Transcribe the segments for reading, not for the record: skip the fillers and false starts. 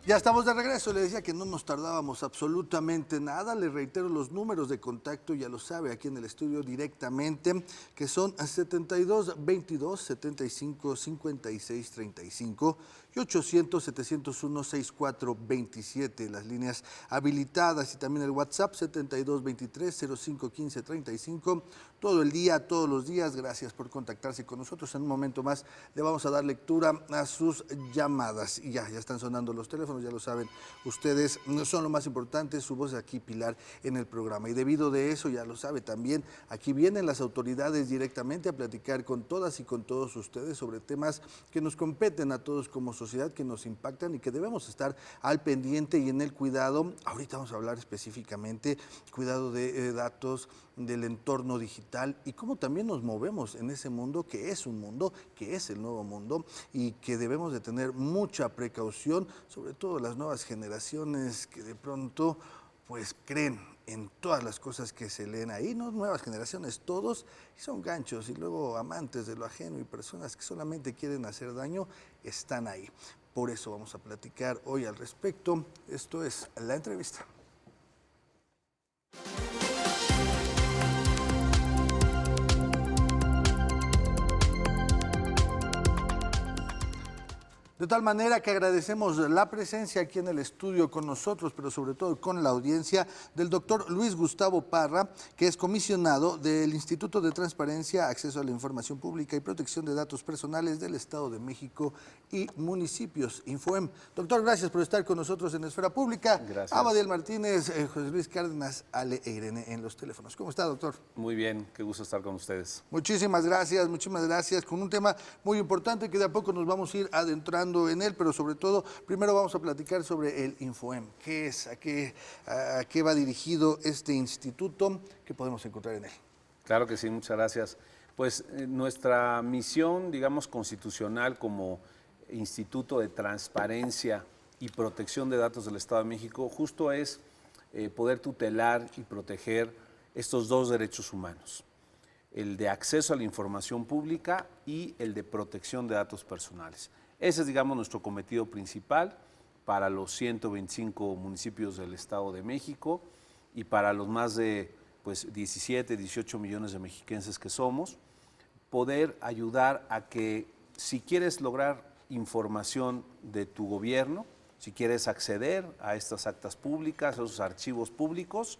Ya estamos de regreso, le decía que no nos tardábamos absolutamente nada, le reitero los números de contacto, ya lo sabe, aquí en el estudio directamente, que son 72 22 75 56 35 y 800 701 64 27, las líneas habilitadas, y también el WhatsApp 72 23 05 15 35, todo el día, todos los días. Gracias por contactarse con nosotros. En un momento más le vamos a dar lectura a sus llamadas. Y ya están sonando los teléfonos, ya lo saben ustedes, son lo más importante, su voz aquí, Pilar, en el programa. Y debido de eso, ya lo sabe también, aquí vienen las autoridades directamente a platicar con todas y con todos ustedes sobre temas que nos competen a todos como sociedad, que nos impactan y que debemos estar al pendiente y en el cuidado. Ahorita vamos a hablar específicamente cuidado de datos, del entorno digital y cómo también nos movemos en ese mundo que es un mundo, que es el nuevo mundo y que debemos de tener mucha precaución, sobre todo las nuevas generaciones que de pronto pues creen en todas las cosas que se leen ahí, no nuevas generaciones, todos, y son ganchos y luego amantes de lo ajeno y personas que solamente quieren hacer daño están ahí. Por eso vamos a platicar hoy al respecto. Esto es La Entrevista. De tal manera que agradecemos la presencia aquí en el estudio con nosotros, pero sobre todo con la audiencia, del doctor Luis Gustavo Parra, que es comisionado del Instituto de Transparencia, Acceso a la Información Pública y Protección de Datos Personales del Estado de México y municipios, Infoem. Doctor, gracias por estar con nosotros en Esfera Pública. Gracias. Abadiel Martínez, José Luis Cárdenas, Ale e Irene en los teléfonos. ¿Cómo está, doctor? Muy bien, qué gusto estar con ustedes. Muchísimas gracias, con un tema muy importante que de a poco nos vamos a ir adentrando en él, pero sobre todo, primero vamos a platicar sobre el Infoem. ¿Qué es? ¿A qué va dirigido este instituto? ¿Qué podemos encontrar en él? Claro que sí, muchas gracias. Pues nuestra misión, digamos, constitucional como Instituto de Transparencia y Protección de Datos del Estado de México, justo es poder tutelar y proteger estos dos derechos humanos, el de acceso a la información pública y el de protección de datos personales. Ese es, digamos, nuestro cometido principal para los 125 municipios del Estado de México y para los más de 17, 18 millones de mexiquenses que somos, poder ayudar a que si quieres lograr información de tu gobierno, si quieres acceder a estas actas públicas, a esos archivos públicos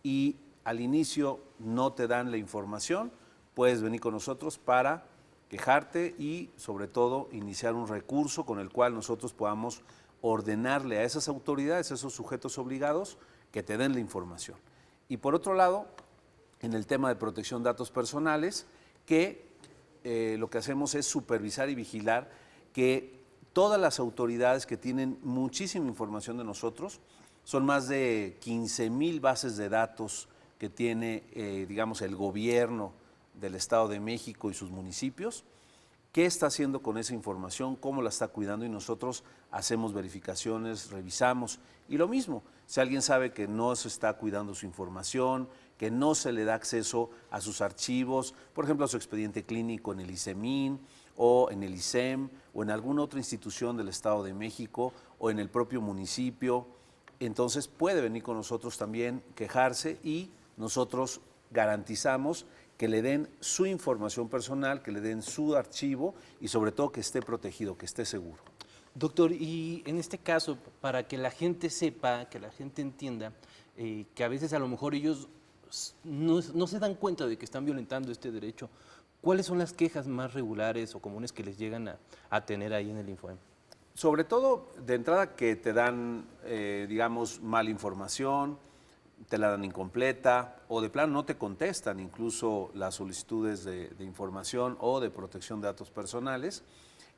y al inicio no te dan la información, puedes venir con nosotros para quejarte y sobre todo iniciar un recurso con el cual nosotros podamos ordenarle a esas autoridades, a esos sujetos obligados, que te den la información. Y por otro lado, en el tema de protección de datos personales, que lo que hacemos es supervisar y vigilar que todas las autoridades que tienen muchísima información de nosotros, son más de 15,000 bases de datos que tiene, digamos, el gobierno del Estado de México y sus municipios, qué está haciendo con esa información, cómo la está cuidando y nosotros hacemos verificaciones, revisamos. Y lo mismo, si alguien sabe que no se está cuidando su información, que no se le da acceso a sus archivos, por ejemplo, a su expediente clínico en el ICEMIN o en el ICEM o en alguna otra institución del Estado de México o en el propio municipio, entonces puede venir con nosotros también, quejarse y nosotros garantizamos que le den su información personal, que le den su archivo y sobre todo que esté protegido, que esté seguro. Doctor, y en este caso, para que la gente sepa, que la gente entienda, que a veces a lo mejor ellos no se dan cuenta de que están violentando este derecho, ¿cuáles son las quejas más regulares o comunes que les llegan a tener ahí en el Infoem? Sobre todo, de entrada, que te dan, digamos, mala información, te la dan incompleta o de plano no te contestan incluso las solicitudes de información o de protección de datos personales.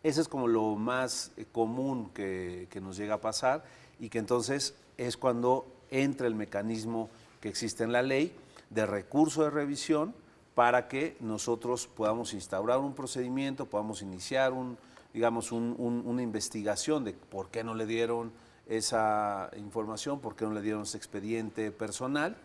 Ese es como lo más común que nos llega a pasar y que entonces es cuando entra el mecanismo que existe en la ley de recurso de revisión para que nosotros podamos instaurar un procedimiento, podamos iniciar una investigación de por qué no le dieron esa información, por qué no le dieron ese expediente personal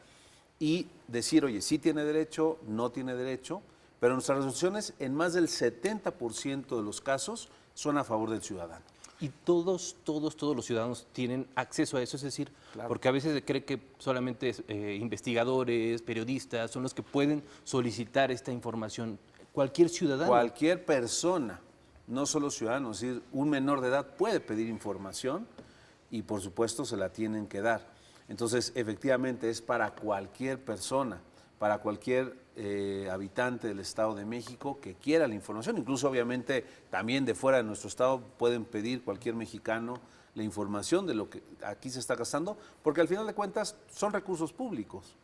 y decir, oye, sí tiene derecho, no tiene derecho, pero nuestras resoluciones en más del 70% de los casos son a favor del ciudadano. Y todos los ciudadanos tienen acceso a eso, es decir, porque a veces se cree que solamente investigadores, periodistas son los que pueden solicitar esta información. Cualquier ciudadano. Cualquier persona, no solo ciudadanos, es decir, un menor de edad puede pedir información y por supuesto se la tienen que dar. Entonces, efectivamente, es para cualquier persona, para cualquier habitante del Estado de México que quiera la información. Incluso, obviamente, también de fuera de nuestro Estado pueden pedir cualquier mexicano la información de lo que aquí se está gastando, porque al final de cuentas son recursos públicos.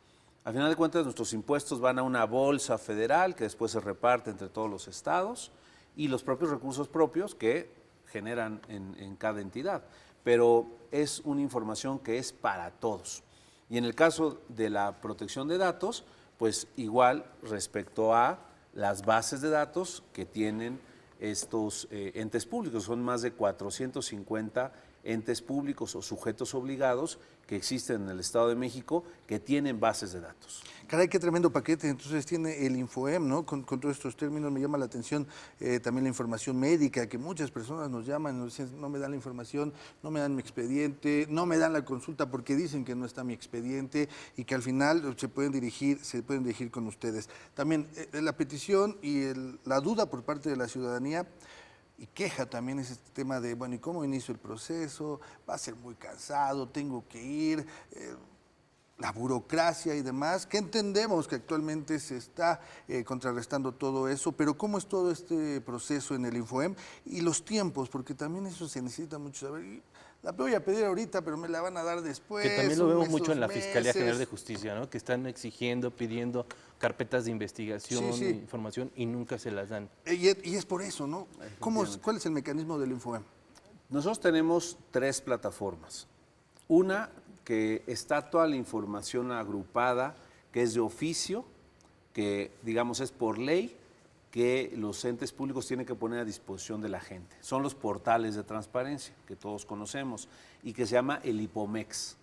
Al final de cuentas, nuestros impuestos van a una bolsa federal que después se reparte entre todos los estados y los propios recursos propios que generan en cada entidad. Pero es una información que es para todos. Y en el caso de la protección de datos, pues igual respecto a las bases de datos que tienen estos entes públicos. Son más de 450 entes públicos o sujetos obligados que existen en el Estado de México que tienen bases de datos. Caray, qué tremendo paquete. Entonces tiene el Infoem, ¿no? Con todos estos términos me llama la atención también la información médica, que muchas personas nos llaman y nos dicen, no me dan la información, no me dan mi expediente, no me dan la consulta porque dicen que no está mi expediente y que al final se pueden dirigir con ustedes. También la petición y la duda por parte de la ciudadanía y queja también es este tema de, bueno, ¿y cómo inicio el proceso? Va a ser muy cansado, tengo que ir, la burocracia y demás, que entendemos que actualmente se está contrarrestando todo eso, pero ¿cómo es todo este proceso en el Infoem? Y los tiempos, porque también eso se necesita mucho saber. Y la voy a pedir ahorita, pero me la van a dar después. Que también lo vemos mes, mucho en la 2 Fiscalía General de meses. Justicia, ¿no? Que están exigiendo, pidiendo carpetas de investigación, Sí, sí. información y nunca se las dan. Y es por eso, ¿no? ¿Cuál es el mecanismo del Infoem? Nosotros tenemos 3 plataformas. Una que está toda la información agrupada, que es de oficio, que digamos es por ley, que los entes públicos tienen que poner a disposición de la gente. Son los portales de transparencia que todos conocemos y que se llama el IPOMEX.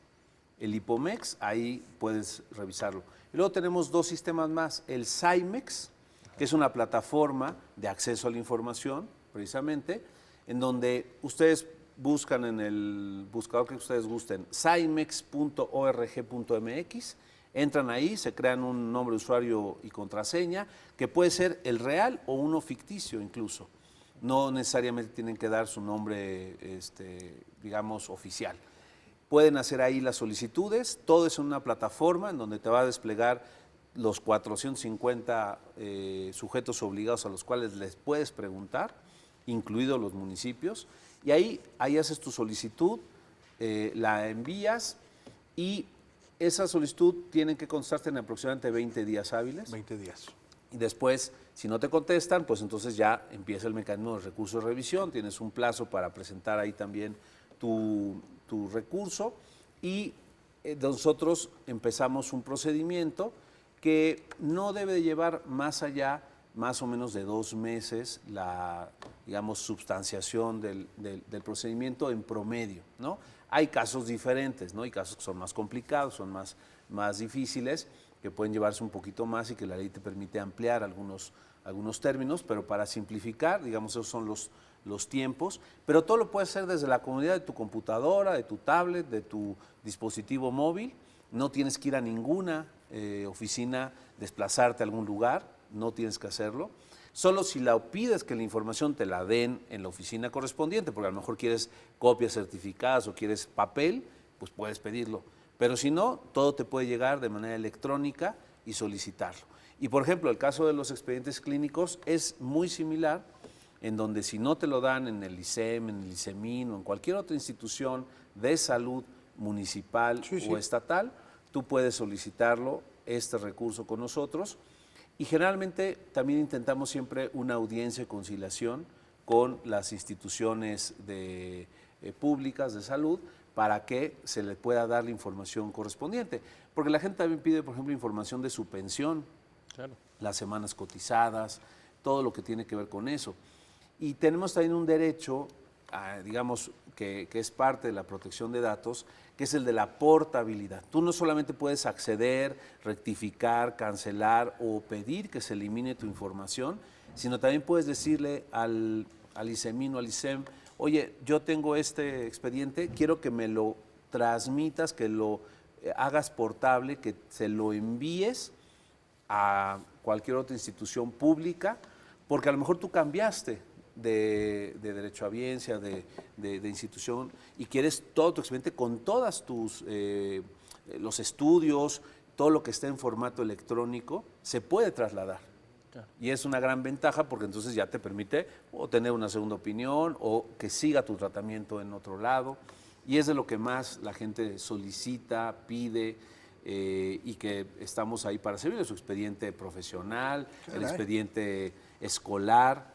El IPOMEX, ahí puedes revisarlo. Y luego tenemos 2 sistemas más, el SAIMEX, que es una plataforma de acceso a la información, precisamente, en donde ustedes buscan en el buscador que ustedes gusten, saimex.org.mx, entran ahí, se crean un nombre de usuario y contraseña, que puede ser el real o uno ficticio incluso. No necesariamente tienen que dar su nombre, digamos, oficial. Pueden hacer ahí las solicitudes, todo es en una plataforma en donde te va a desplegar los 450 sujetos obligados a los cuales les puedes preguntar, incluidos los municipios, y ahí haces tu solicitud, la envías y esa solicitud tiene que constarte en aproximadamente 20 días hábiles. 20 días. Y después, si no te contestan, pues entonces ya empieza el mecanismo de recurso de revisión, tienes un plazo para presentar ahí también tu recurso y nosotros empezamos un procedimiento que no debe de llevar más allá, más o menos de 2 meses, la, digamos, substanciación del procedimiento en promedio, ¿no? Hay casos diferentes, ¿no? Hay casos que son más complicados, son más difíciles, que pueden llevarse un poquito más y que la ley te permite ampliar algunos términos, pero para simplificar, digamos, esos son los tiempos, pero todo lo puedes hacer desde la comodidad de tu computadora, de tu tablet, de tu dispositivo móvil. No tienes que ir a ninguna oficina, desplazarte a algún lugar, no tienes que hacerlo. Solo si la pides que la información te la den en la oficina correspondiente, porque a lo mejor quieres copias certificadas o quieres papel, pues puedes pedirlo. Pero si no, todo te puede llegar de manera electrónica y solicitarlo. Y por ejemplo, el caso de los expedientes clínicos es muy similar, en donde si no te lo dan en el ISEM, en el ISEMIN o en cualquier otra institución de salud municipal o estatal, tú puedes solicitarlo, este recurso con nosotros. Y generalmente también intentamos siempre una audiencia de conciliación con las instituciones públicas de salud para que se le pueda dar la información correspondiente. Porque la gente también pide, por ejemplo, información de su pensión, las semanas cotizadas, todo lo que tiene que ver con eso. Y tenemos también un derecho, digamos, que es parte de la protección de datos, que es el de la portabilidad. Tú no solamente puedes acceder, rectificar, cancelar o pedir que se elimine tu información, sino también puedes decirle al ISEMIN o al ISEM, oye, yo tengo este expediente, quiero que me lo transmitas, que lo hagas portable, que se lo envíes a cualquier otra institución pública, porque a lo mejor tú cambiaste de derechohabiencia, de institución, y quieres todo tu expediente con todas tus, los estudios, todo lo que esté en formato electrónico, se puede trasladar. Claro. Y es una gran ventaja porque entonces ya te permite o tener una segunda opinión o que siga tu tratamiento en otro lado. Y es de lo que más la gente solicita, pide, y que estamos ahí para servir, su expediente profesional, el expediente escolar.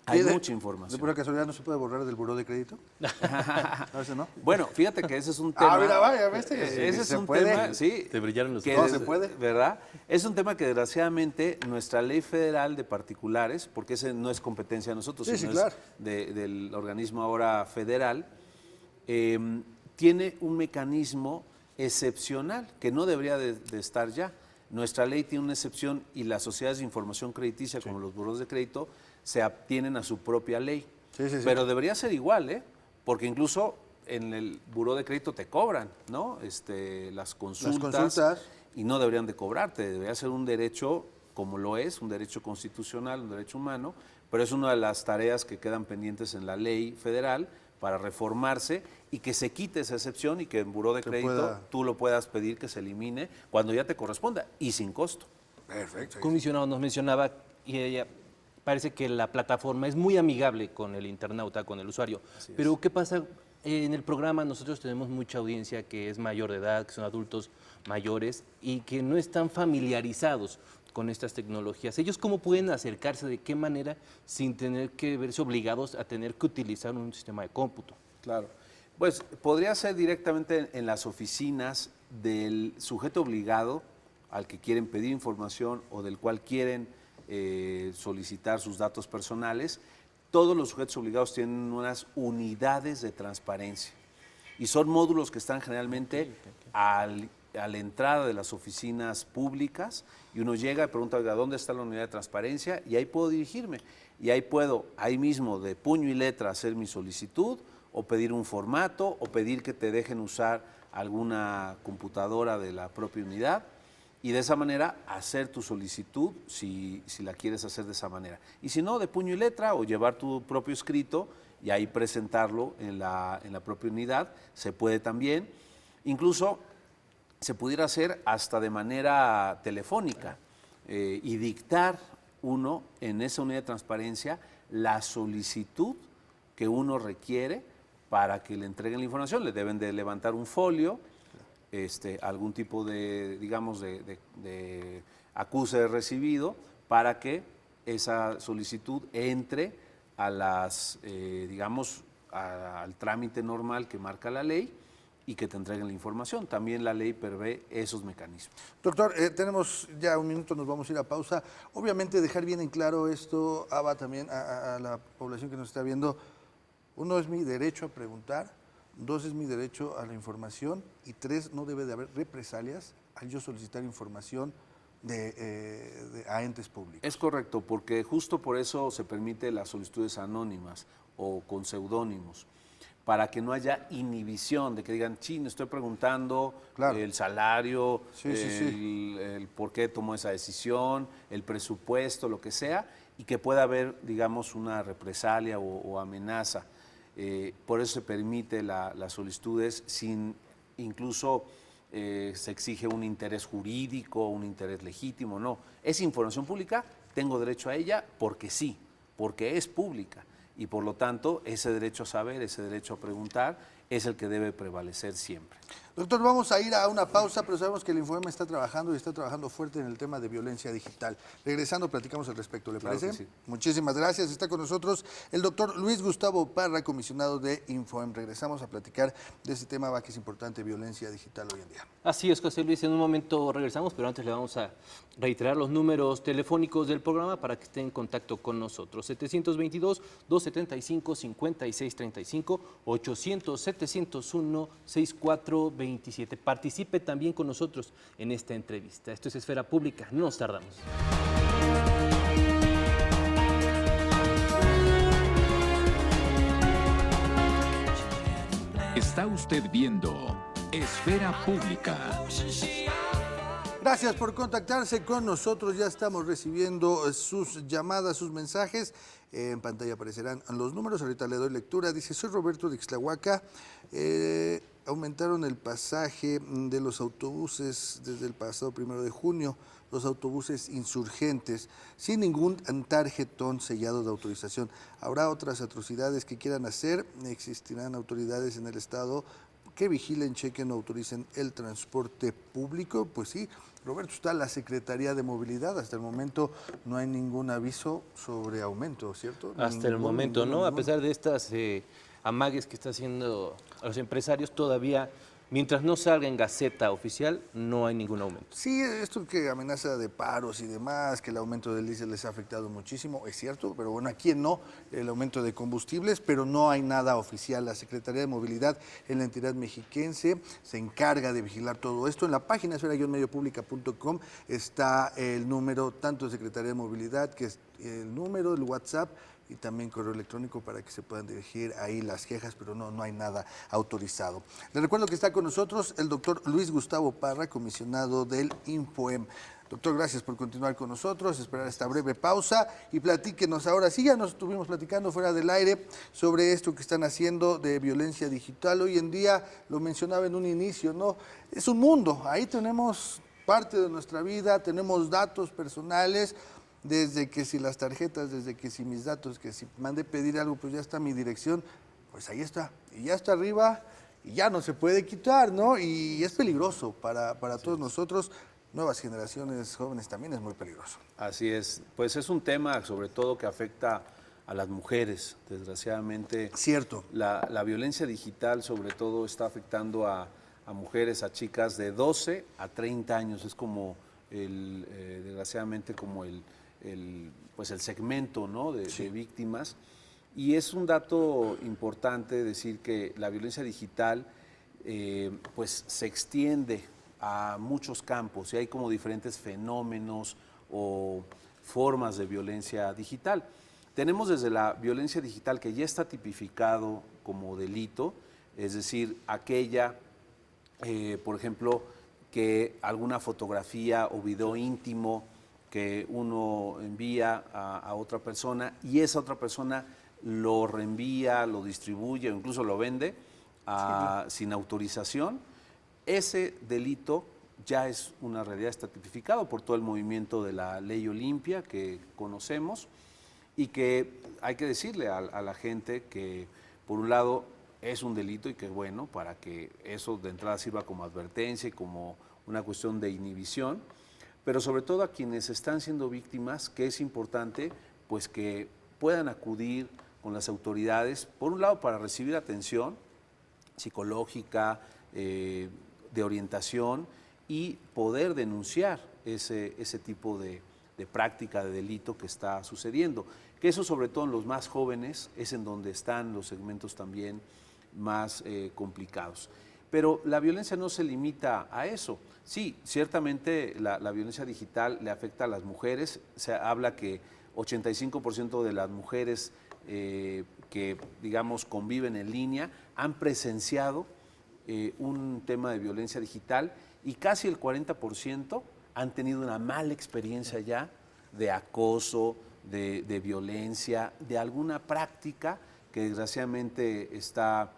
Hay mucha información. ¿De pura casualidad no se puede borrar del buró de crédito? A veces no. Bueno, fíjate que ese es un tema. Mira, vaya, ese es un tema, sí. Te brillaron los ojos. No se puede. ¿Verdad? Es un tema que desgraciadamente nuestra ley federal de particulares, porque ese no es competencia de nosotros, sino claro, es del organismo ahora federal, tiene un mecanismo excepcional que no debería de estar ya. Nuestra ley tiene una excepción y las sociedades de información crediticia, como los buros de crédito, se atienen a su propia ley. Pero debería ser igual, ¿eh? Porque incluso en el buró de crédito te cobran, ¿no? Las consultas. Y no deberían de cobrarte, debería ser un derecho como lo es, un derecho constitucional, un derecho humano, pero es una de las tareas que quedan pendientes en la ley federal para reformarse y que se quite esa excepción y que en buró de crédito tú lo puedas pedir que se elimine cuando ya te corresponda y sin costo. Perfecto. Comisionado nos mencionaba y ella parece que la plataforma es muy amigable con el internauta, con el usuario. Pero ¿qué pasa? En el programa nosotros tenemos mucha audiencia que es mayor de edad, que son adultos mayores y que no están familiarizados con estas tecnologías. ¿Ellos cómo pueden acercarse? ¿De qué manera? Sin tener que verse obligados a tener que utilizar un sistema de cómputo. Claro. Pues podría ser directamente en las oficinas del sujeto obligado al que quieren pedir información o del cual quieren solicitar sus datos personales. Todos los sujetos obligados tienen unas unidades de transparencia y son módulos que están generalmente a la entrada de las oficinas públicas y uno llega y pregunta, oiga, ¿dónde está la unidad de transparencia? Y ahí puedo dirigirme y ahí puedo, ahí mismo de puño y letra hacer mi solicitud o pedir un formato o pedir que te dejen usar alguna computadora de la propia unidad y de esa manera hacer tu solicitud si la quieres hacer de esa manera. Y si no, de puño y letra o llevar tu propio escrito y ahí presentarlo en la propia unidad, se puede también. Incluso se pudiera hacer hasta de manera telefónica y dictar uno en esa unidad de transparencia la solicitud que uno requiere para que le entreguen la información. Le deben de levantar un folio, algún tipo de, digamos, de acuse de recibido para que esa solicitud entre a las, digamos, al trámite normal que marca la ley y que te entreguen la información. También la ley prevé esos mecanismos. Doctor, tenemos ya un minuto, nos vamos a ir a pausa. Obviamente dejar bien en claro esto, Ava, también a la población que nos está viendo. Uno, es mi derecho a preguntar. 2, es mi derecho a la información. Y 3, no debe de haber represalias al yo solicitar información a entes públicos. Es correcto, porque justo por eso se permite las solicitudes anónimas o con seudónimos, para que no haya inhibición de que digan, sí, me estoy preguntando el salario, el por qué tomó esa decisión, el presupuesto, lo que sea, y que pueda haber, digamos, una represalia o amenaza. Por eso se permite las solicitudes sin, incluso se exige un interés jurídico, un interés legítimo, no. Es información pública, tengo derecho a ella porque sí, porque es pública. Y por lo tanto, ese derecho a saber, ese derecho a preguntar, es el que debe prevalecer siempre. Doctor, vamos a ir a una pausa, pero sabemos que el Infoem está trabajando y está trabajando fuerte en el tema de violencia digital. Regresando, platicamos al respecto, ¿le parece? Claro que sí. Muchísimas gracias. Está con nosotros el doctor Luis Gustavo Parra, comisionado de Infoem. Regresamos a platicar de este tema que es importante, violencia digital hoy en día. Así es, José Luis, en un momento regresamos, pero antes le vamos a reiterar los números telefónicos del programa para que esté en contacto con nosotros. 722-275-5635, 800-701-6427. Participe también con nosotros en esta entrevista. Esto es Esfera Pública, no nos tardamos. Está usted viendo Esfera Pública. Gracias por contactarse con nosotros. Ya estamos recibiendo sus llamadas, sus mensajes. En pantalla aparecerán los números. Ahorita le doy lectura. Dice, soy Roberto de Ixtlahuaca. Aumentaron el pasaje de los autobuses desde el pasado 1 de junio. Los autobuses insurgentes, sin ningún tarjetón sellado de autorización. Habrá otras atrocidades que quieran hacer. Existirán autoridades en el Estado que vigilen, chequen o autoricen el transporte público. Pues sí, Roberto, está la Secretaría de Movilidad. Hasta el momento no hay ningún aviso sobre aumento, ¿cierto? Hasta el momento, ¿no? A pesar de estas amagues que está haciendo a los empresarios, todavía, mientras no salga en Gaceta Oficial, no hay ningún aumento. Sí, esto que amenaza de paros y demás, que el aumento del diésel les ha afectado muchísimo, es cierto, pero bueno, aquí no, el aumento de combustibles, pero no hay nada oficial. La Secretaría de Movilidad en la entidad mexiquense se encarga de vigilar todo esto. En la página esfera-mediopublica.com está el número, tanto de Secretaría de Movilidad, que es el número, el WhatsApp, y también correo electrónico para que se puedan dirigir ahí las quejas, pero no hay nada autorizado. Les recuerdo que está con nosotros el doctor Luis Gustavo Parra, comisionado del INPOEM. Doctor, gracias por continuar con nosotros, esperar esta breve pausa y platíquenos ahora. Sí, ya nos estuvimos platicando fuera del aire sobre esto que están haciendo de violencia digital. Hoy en día, lo mencionaba en un inicio, ¿no? Es un mundo, ahí tenemos parte de nuestra vida, tenemos datos personales, desde que si las tarjetas, desde que si mis datos, que si mandé pedir algo, pues ya está mi dirección, pues ahí está, y ya está arriba, y ya no se puede quitar, ¿no? Y es peligroso para todos nosotros, nuevas generaciones jóvenes también es muy peligroso. Así es, pues es un tema sobre todo que afecta a las mujeres, desgraciadamente. Cierto. La violencia digital sobre todo está afectando a mujeres, a chicas de 12 a 30 años, es como desgraciadamente como pues el segmento, ¿no? de víctimas. Y es un dato importante decir que la violencia digital pues se extiende a muchos campos y hay como diferentes fenómenos o formas de violencia digital. Tenemos desde la violencia digital que ya está tipificado como delito, es decir, aquella, por ejemplo, que alguna fotografía o video íntimo que uno envía a otra persona y esa otra persona lo reenvía, lo distribuye o incluso lo vende sin autorización, ese delito ya es una realidad, está tipificado por todo el movimiento de la Ley Olimpia que conocemos y que hay que decirle a la gente que, por un lado, es un delito y que bueno, para que eso de entrada sirva como advertencia y como una cuestión de inhibición, pero sobre todo a quienes están siendo víctimas, que es importante pues que puedan acudir con las autoridades, por un lado para recibir atención psicológica, de orientación y poder denunciar ese tipo de práctica, de delito que está sucediendo. Que eso sobre todo en los más jóvenes es en donde están los segmentos también más complicados. Pero la violencia no se limita a eso. Sí, ciertamente la violencia digital le afecta a las mujeres. Se habla que 85% de las mujeres que, digamos, conviven en línea han presenciado un tema de violencia digital y casi el 40% han tenido una mala experiencia ya de acoso, de violencia, de alguna práctica que desgraciadamente está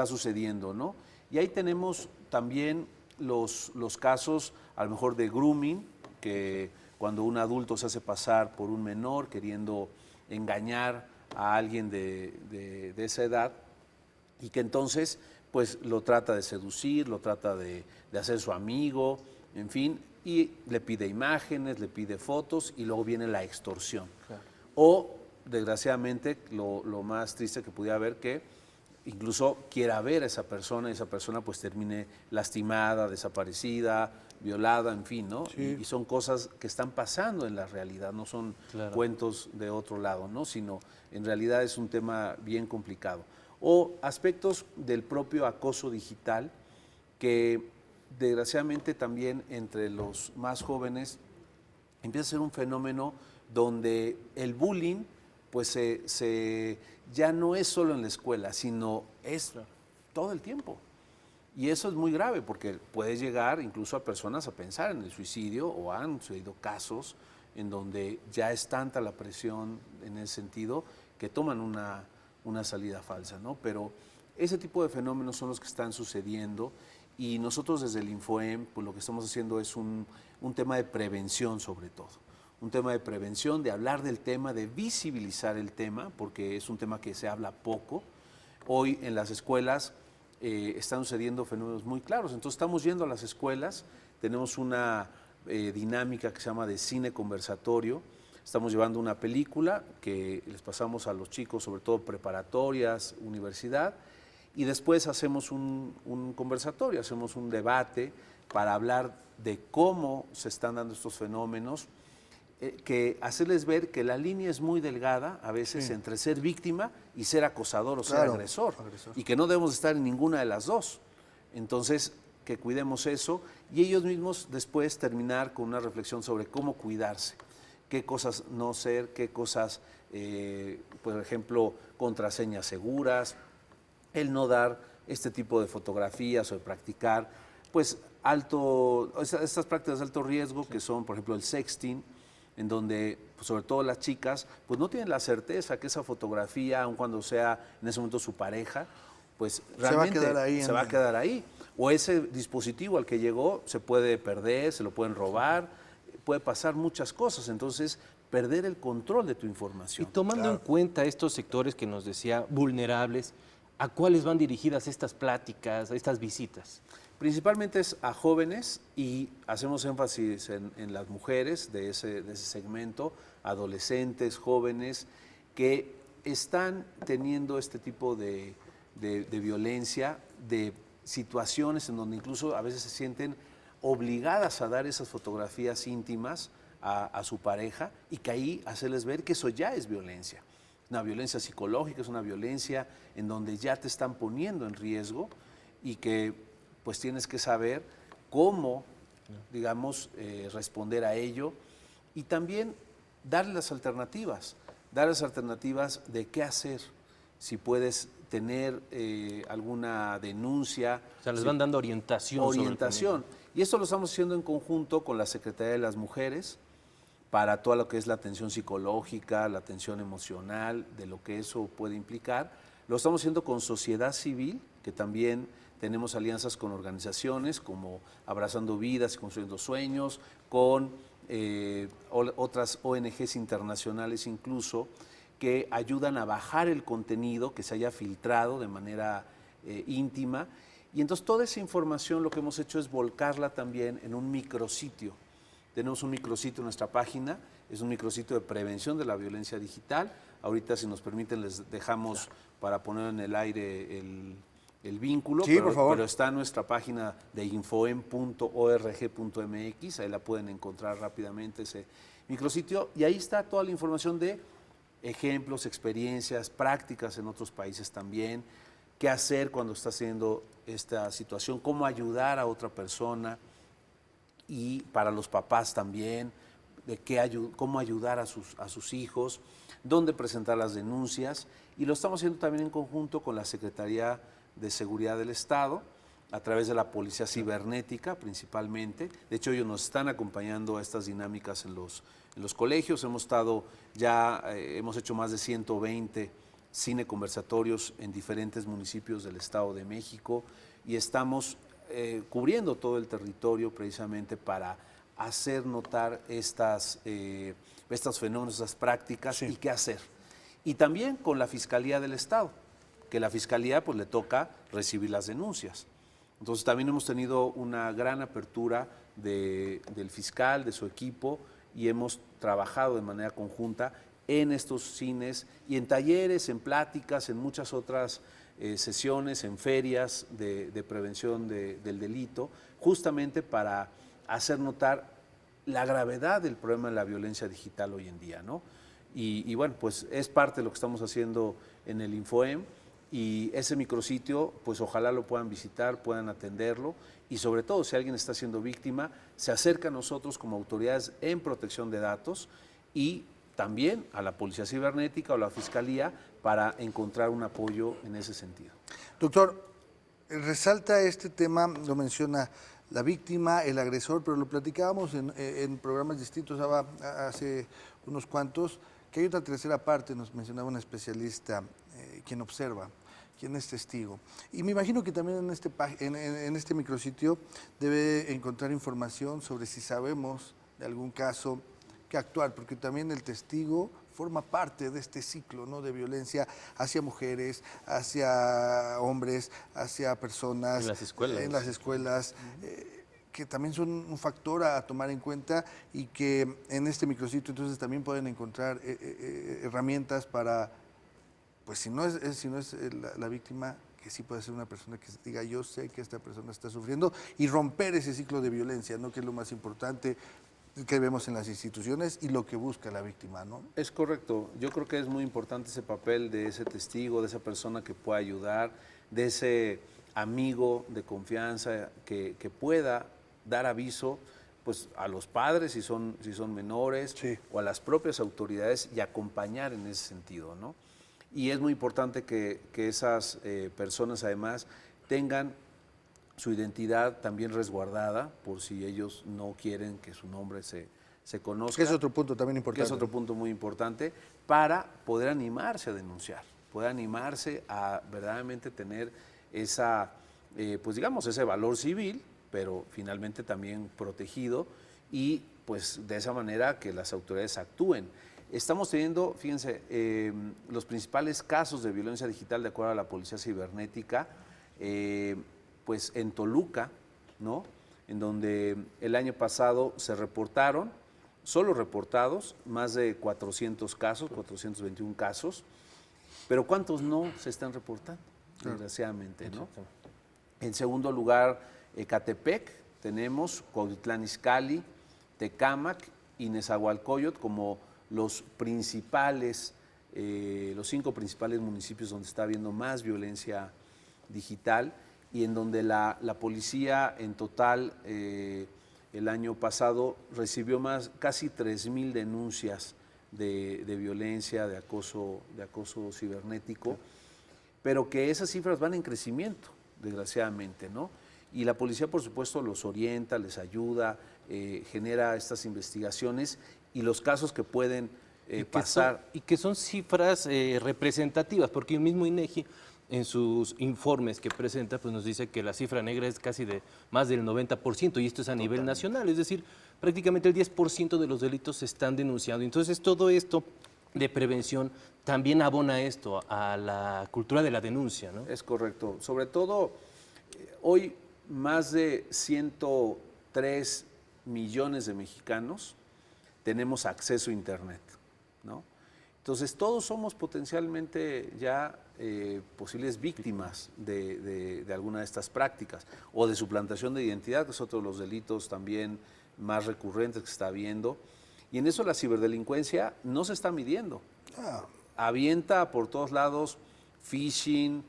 sucediendo, ¿no? Y ahí tenemos también los casos, a lo mejor, de grooming, que cuando un adulto se hace pasar por un menor queriendo engañar a alguien de esa edad y que entonces pues lo trata de seducir, lo trata de hacer su amigo, en fin, y le pide imágenes, le pide fotos y luego viene la extorsión. Claro. O, desgraciadamente, lo más triste que pudiera haber, que incluso quiera ver a esa persona y esa persona pues termine lastimada, desaparecida, violada, en fin, ¿no? Sí. Y son cosas que están pasando en la realidad, no son cuentos de otro lado, ¿no? Sino en realidad es un tema bien complicado. O aspectos del propio acoso digital que desgraciadamente también entre los más jóvenes empieza a ser un fenómeno donde el bullying pues ya no es solo en la escuela, sino es todo el tiempo. Y eso es muy grave porque puede llegar incluso a personas a pensar en el suicidio, o han sucedido casos en donde ya es tanta la presión en ese sentido que toman una salida falsa, ¿no? Pero ese tipo de fenómenos son los que están sucediendo, y nosotros desde el Infoem, pues lo que estamos haciendo es un tema de prevención sobre todo. Un tema de prevención, de hablar del tema, de visibilizar el tema, porque es un tema que se habla poco. Hoy en las escuelas están sucediendo fenómenos muy claros. Entonces estamos yendo a las escuelas, tenemos una dinámica que se llama de cine conversatorio. Estamos llevando una película que les pasamos a los chicos, sobre todo preparatorias, universidad, y después hacemos un conversatorio, hacemos un debate para hablar de cómo se están dando estos fenómenos, que hacerles ver que la línea es muy delgada a veces entre ser víctima y ser acosador o ser agresor, y que no debemos estar en ninguna de las dos. Entonces, que cuidemos eso, y ellos mismos después terminar con una reflexión sobre cómo cuidarse, qué cosas no ser, qué cosas, por ejemplo, contraseñas seguras, el no dar este tipo de fotografías o de practicar, pues, estas prácticas de alto riesgo que son, por ejemplo, el sexting, en donde, pues, sobre todo las chicas, pues no tienen la certeza que esa fotografía, aun cuando sea en ese momento su pareja, pues realmente se va a quedar ahí. O ese dispositivo al que llegó se puede perder, se lo pueden robar, puede pasar muchas cosas. Entonces, perder el control de tu información. Y tomando en cuenta estos sectores que nos decía vulnerables, ¿a cuáles van dirigidas estas pláticas, estas visitas? Principalmente es a jóvenes, y hacemos énfasis en las mujeres de ese segmento, adolescentes, jóvenes, que están teniendo este tipo de violencia, de situaciones en donde incluso a veces se sienten obligadas a dar esas fotografías íntimas a su pareja, y que ahí hacerles ver que eso ya es violencia. Una violencia psicológica, es una violencia en donde ya te están poniendo en riesgo, y que pues tienes que saber cómo, digamos, responder a ello, y también darles las alternativas de qué hacer, si puedes tener alguna denuncia. O sea, les van dando orientación. Orientación. Y esto lo estamos haciendo en conjunto con la Secretaría de las Mujeres, para todo lo que es la atención psicológica, la atención emocional, de lo que eso puede implicar. Lo estamos haciendo con sociedad civil, que también tenemos alianzas con organizaciones como Abrazando Vidas y Construyendo Sueños, con otras ONGs internacionales incluso, que ayudan a bajar el contenido que se haya filtrado de manera íntima. Y entonces toda esa información lo que hemos hecho es volcarla también en un micrositio. Tenemos un micrositio en nuestra página, es un micrositio de prevención de la violencia digital. Ahorita, si nos permiten, les dejamos para poner en el aire el vínculo, sí, por favor. Pero está en nuestra página de infoem.org.mx, ahí la pueden encontrar rápidamente ese micrositio, y ahí está toda la información de ejemplos, experiencias, prácticas en otros países también, qué hacer cuando está haciendo esta situación, cómo ayudar a otra persona, y para los papás también, de cómo ayudar a sus hijos, dónde presentar las denuncias, y lo estamos haciendo también en conjunto con la Secretaría de Seguridad del Estado, a través de la Policía Cibernética principalmente. De hecho, ellos nos están acompañando a estas dinámicas en los colegios. Hemos hecho más de 120 cine conversatorios en diferentes municipios del Estado de México, y estamos cubriendo todo el territorio precisamente para hacer notar estos fenómenos, estas prácticas, y qué hacer. Y también con la Fiscalía del Estado, que la Fiscalía pues le toca recibir las denuncias. Entonces también hemos tenido una gran apertura del fiscal, de su equipo, y hemos trabajado de manera conjunta en estos cines y en talleres, en pláticas, en muchas otras sesiones, en ferias de prevención del delito, justamente para hacer notar la gravedad del problema de la violencia digital hoy en día, ¿no? Y bueno, pues es parte de lo que estamos haciendo en el Infoem, y ese micrositio, pues ojalá lo puedan visitar, puedan atenderlo, y sobre todo, si alguien está siendo víctima, se acerca a nosotros como autoridades en protección de datos, y también a la Policía Cibernética o la Fiscalía, para encontrar un apoyo en ese sentido. Doctor, resalta este tema, lo menciona la víctima, el agresor, pero lo platicábamos en programas distintos hace unos cuantos, que hay otra tercera parte, nos mencionaba un especialista, quien observa, quien es testigo. Y me imagino que también en este micrositio debe encontrar información sobre si sabemos de algún caso que actuar, porque también el testigo forma parte de este ciclo, ¿no?, de violencia hacia mujeres, hacia hombres, hacia personas. En las escuelas. En las escuelas, que también son un factor a tomar en cuenta y que en este micrositio entonces también pueden encontrar herramientas para, pues si no es la víctima, que sí puede ser una persona que diga, yo sé que esta persona está sufriendo, y romper ese ciclo de violencia, ¿no?, que es lo más importante que vemos en las instituciones y lo que busca la víctima, ¿no? Es correcto. Yo creo que es muy importante ese papel de ese testigo, de esa persona que pueda ayudar, de ese amigo de confianza que pueda dar aviso, pues, a los padres si son menores, Sí, o a las propias autoridades, y acompañar en ese sentido, ¿no? Y es muy importante que esas personas además tengan su identidad también resguardada, por si ellos no quieren que su nombre se conozca. que es otro punto también Que importante. es otro punto muy importante, para poder animarse a denunciar, poder animarse a verdaderamente tener esa, pues digamos, ese valor civil, pero finalmente también protegido, y pues de esa manera que las autoridades actúen. Estamos teniendo, fíjense, los principales casos de violencia digital de acuerdo a la Policía Cibernética, pues en Toluca, ¿no?, en donde el año pasado se reportaron, solo reportados, más de 400 casos, 421 casos, pero ¿cuántos no se están reportando? Desgraciadamente, ¿no? En segundo lugar, Ecatepec, tenemos Cuautitlán Izcalli, Tecámac y Nezahualcóyotl como los principales, los 5 principales municipios donde está habiendo más violencia digital, y en donde la policía en total el año pasado recibió casi 3,000 denuncias de violencia, de acoso cibernético, pero que esas cifras van en crecimiento, desgraciadamente, ¿no? Y la policía, por supuesto, los orienta, les ayuda, genera estas investigaciones, y los casos que pueden pasar. Y que son cifras representativas, porque el mismo INEGI en sus informes que presenta, pues nos dice que la cifra negra es casi de más del 90%, y esto es a nivel nacional, es decir, prácticamente el 10% de los delitos se están denunciando. Entonces, todo esto de prevención también abona esto, a la cultura de la denuncia, ¿no? Es correcto. Sobre todo, hoy más de 103 millones de mexicanos tenemos acceso a Internet, ¿no? Entonces, todos somos potencialmente ya posibles víctimas de alguna de estas prácticas, o de suplantación de identidad, que es otro de los delitos también más recurrentes que se está viendo. Y en eso la ciberdelincuencia no se está midiendo. Avienta por todos lados phishing,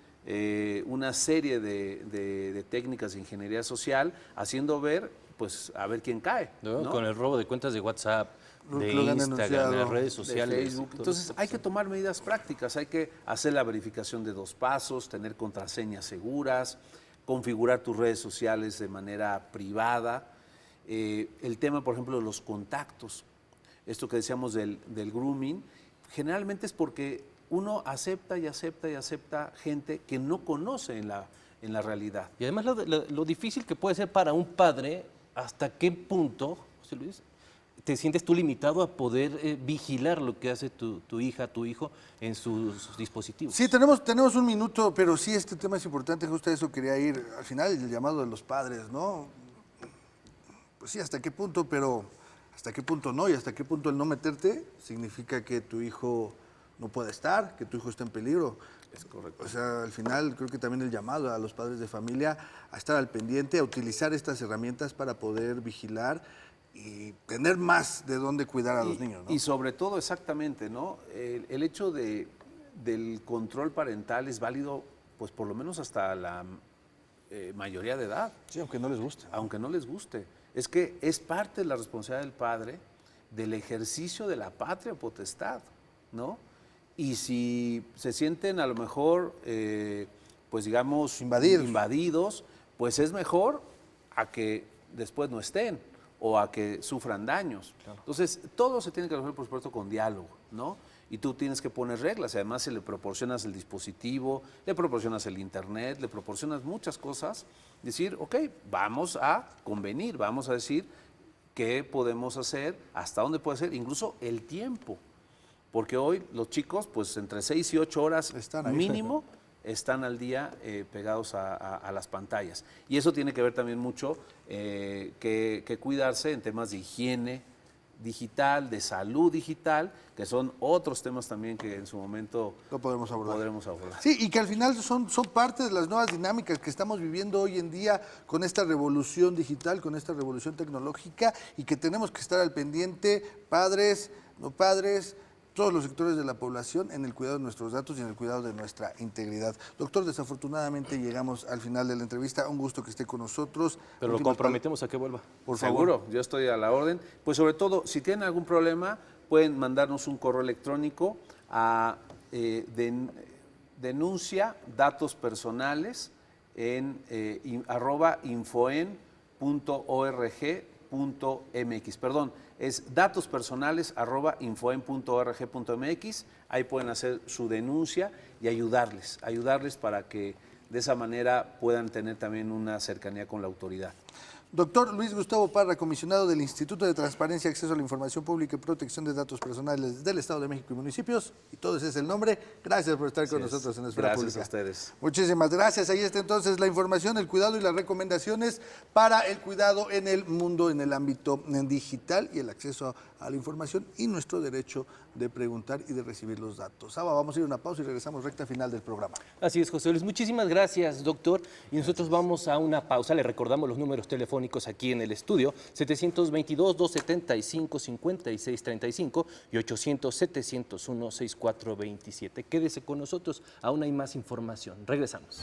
una serie de técnicas de ingeniería social, haciendo ver, pues, a ver quién cae, ¿No? ¿no? Con el robo de cuentas de WhatsApp, de Lo que han Instagram, de denunciado, las redes de sociales. Facebook. Entonces hay que tomar medidas prácticas, hay que hacer la verificación de 2 pasos, tener contraseñas seguras, configurar tus redes sociales de manera privada. El tema, por ejemplo, de los contactos, esto que decíamos del grooming, generalmente es porque uno acepta y acepta y acepta gente que no conoce en la realidad. Y además lo difícil que puede ser para un padre, hasta qué punto, José Luis, te sientes tú limitado a poder vigilar lo que hace tu hija, tu hijo en sus dispositivos. Sí, tenemos un minuto, pero sí, este tema es importante, justo a eso quería ir. Al final, el llamado de los padres, ¿no? Pues sí, ¿hasta qué punto? Pero ¿hasta qué punto no? Y ¿hasta qué punto el no meterte significa que tu hijo no puede estar, que tu hijo está en peligro? Es correcto. O sea, al final creo que también el llamado a los padres de familia a estar al pendiente, a utilizar estas herramientas para poder vigilar y tener más de dónde cuidar a los niños, ¿no? Y sobre todo, exactamente, ¿no? El hecho del control parental es válido, pues por lo menos hasta la mayoría de edad. Sí, aunque no les guste. Aunque no les guste. Es que es parte de la responsabilidad del padre del ejercicio de la patria potestad, ¿no? Y si se sienten a lo mejor pues digamos, Invadidos. invadidos, pues es mejor a que después no estén o a que sufran daños. Entonces, todo se tiene que resolver, por supuesto, con diálogo, ¿no? Y tú tienes que poner reglas, y además se le proporcionas el dispositivo, le proporcionas el internet, le proporcionas muchas cosas, decir, ok, vamos a convenir, vamos a decir qué podemos hacer, hasta dónde puede ser, incluso el tiempo, porque hoy los chicos, pues entre 6 y 8 horas Están ahí. mínimo, están al día pegados a las pantallas. Y eso tiene que ver también mucho que cuidarse en temas de higiene digital, de salud digital, que son otros temas también que en su momento Lo podremos abordar. podremos abordar. Sí, y que al final son parte de las nuevas dinámicas que estamos viviendo hoy en día con esta revolución digital, con esta revolución tecnológica, y que tenemos que estar al pendiente, padres, no padres, todos los sectores de la población, en el cuidado de nuestros datos y en el cuidado de nuestra integridad. Doctor, desafortunadamente llegamos al final de la entrevista. Un gusto que esté con nosotros. Pero lo Últimas comprometemos a que vuelva. Por favor. Seguro, yo estoy a la orden. Pues sobre todo, si tienen algún problema, pueden mandarnos un correo electrónico a denuncia datos personales en @infoen.org.mx. Perdón, es datospersonales@infoen.org.mx. Ahí pueden hacer su denuncia y ayudarles para que de esa manera puedan tener también una cercanía con la autoridad. Doctor Luis Gustavo Parra, comisionado del Instituto de Transparencia, Acceso a la Información Pública y Protección de Datos Personales del Estado de México y Municipios, y todo ese es el nombre. Gracias por estar con nosotros en Esfera Gracias Pública. a ustedes. Muchísimas gracias. Ahí está entonces la información, el cuidado y las recomendaciones para el cuidado en el mundo, en el ámbito digital y el acceso a la información y nuestro derecho de preguntar y de recibir los datos. Saba, vamos a ir a una pausa y regresamos recta final del programa. Así es, José Luis. Muchísimas gracias, doctor. Y nosotros vamos a una pausa. Le recordamos los números telefónicos aquí en el estudio: 722-275-5635 y 800-701-6427. Quédese con nosotros, aún hay más información. Regresamos.